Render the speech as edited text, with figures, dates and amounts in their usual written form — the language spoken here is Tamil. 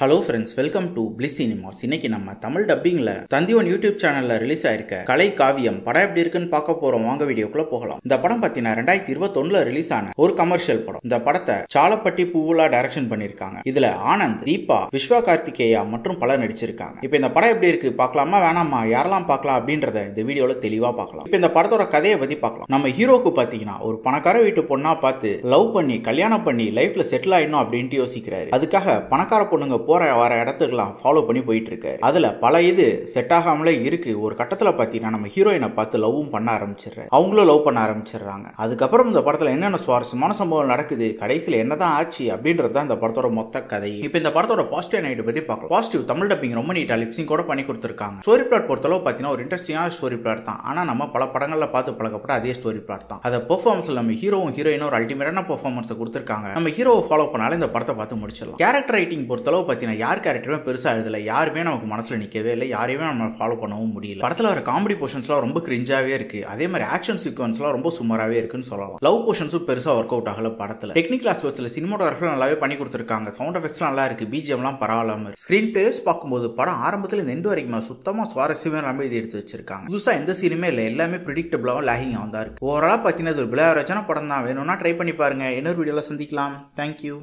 Hello friends, welcome to bliss cinemas. இன்னைக்கு நம்ம தமிழ் டப்பிங்ல தந்திவன் யூடியூப் சேனல்ல ரிலீஸ் ஆயிருக்க கலை காவியம் படம் எப்படி இருக்குன்னு பார்க்க போறோம். வாங்க வீடியோக்குள்ள போகலாம். இந்த படம் பார்த்தீங்கன்னா 2021 ரிலீஸ் ஆன ஒரு கமர்ஷியல் படம். இந்த படத்தை சாலப்பட்டி பூவுலா டைரக்ஷன் பண்ணிருக்காங்க. இதுல ஆனந்த், தீபா, விஸ்வா கார்த்திகேயா மற்றும் பலர் நடிச்சிருக்காங்க. இப்போ இந்த படம் எப்படி இருக்கு பார்க்கலாமா வேணாமா, யாரெல்லாம் பார்க்கலாம் அப்படின்றத இந்த வீடியோல தெளிவா பார்க்கலாம். இப்போ இந்த படத்தோட கதையை பத்தி பார்க்கலாம். நம்ம ஹீரோக்கு பாத்தீங்கன்னா ஒரு பணக்கார வீட்டு பொண்ணா பார்த்து லவ் பண்ணி கல்யாணம் பண்ணி லைஃப்ல செட்டில் ஆயிடணும் அப்படின்ட்டு யோசிக்கிறாரு. அதுக்காக பணக்கார பொண்ணுங்க போற வர இடத்துக்குலாம் ஃபாலோ பண்ணி போயிட்டு இருக்காரு. அதுல பல இது செட் ஆகாமலே இருக்கு. ஒரு கட்டத்துல பாத்தீங்கன்னா நம்ம ஹீரோயினை பார்த்து லவ்வும் பண்ண ஆரம்பிச்சிடுறாரு. அவங்களும் லவ் பண்ண ஆரம்பிச்சிடுறாங்க. அதுக்கப்புறம் இந்த படத்துல என்னென்ன சுவாரஸ்யமான சம்பவம் நடக்குது, கடைசியில என்னதான் ஆச்சு அப்படின்றது தான் இந்த படத்தோட மொத்த கதை. இப்போ இந்த படத்தோட பாசிட்டிவ் நைட் பத்தி பார்க்கலாம். பாசிட்டிவ், தமிழ் டப்பிங் ரொம்ப நீட்டா லிப்சிங் கூட பண்ணி கொடுத்திருக்காங்க. ஸ்டோரி பிளாட் பொறுத்தளவு பாத்தீங்கன்னா ஒரு இன்ட்ரெஸ்டிங்கான ஸ்டோரி பிளாட் தான். ஆனா நம்ம பல படங்கள்ல பார்த்து பழக்கப்பட்ட அதே ஸ்டோரி பிளாட் தான். அதை பெர்ஃபார்மன்ஸ்ல நம்ம ஹீரோவும் ஹீரோயினும் ஒரு அல்டிமேட்டான பெர்ஃபார்மன்ஸ் கொடுத்திருக்காங்க. நம்ம ஹீரோவை ஃபாலோ பண்ணாலும் இந்த படத்தை பார்த்து முடிச்சிடலாம். கேரக்டர் ரைட்டிங் பொறுத்தளவு பாத்தீங்கன்னா யார் கேரக்டருமே பெருசா எழுதல, யாருமே நமக்கு மனசுல நிக்கவே இல்லை, யாரையுமே நம்ம ஃபாலோ பண்ணவும் முடியல. படத்துல வர காமெடி போர்ஷன்ஸ்லாம் ரொம்ப கிரிஞ்சாவே இருக்கு. அதே மாதிரி ஆக்ஷன் சீக்வன்ஸ்லாம் ரொம்ப சுமாராவே இருக்குன்னு சொல்லலாம். லவ் போர்ஷன்ஸும் பெருசா ஒர்க் அவுட் ஆகல படத்துல. டெக்னிக்கல் ஆஸ்பெக்ட்ஸ்ல சினிமாட்டோகிராஃபி நல்லாவே பண்ணி கொடுத்திருக்காங்க. சவுண்ட் எஃபெக்ட்ஸ் நல்லா இருக்கு, பிஜிஎம்லாம் பரவாயில்லாம இருக்கு. ஸ்கிரீன் பிளேஸ் பார்க்கும்போது படம் ஆரம்பத்துல இந்த எண்டு வரைக்கும் சுத்தமா சுவாரஸ்யமே இல்லாம இது எடுத்து வச்சிருக்காங்க. புதுசா எந்த சீனுமே இல்ல, எல்லாமே பிரெடிக்டபிளாவும் லாகிங்காவும் தான் இருக்கு. ஓவராலா பாத்தீங்கன்னா ஒரு பிளேவரேஜான படம் தான். வேணும்னா ட்ரை பண்ணி பாருங்க. இன்னொரு வீடியோல சந்திக்கலாம். தேங்க்யூ.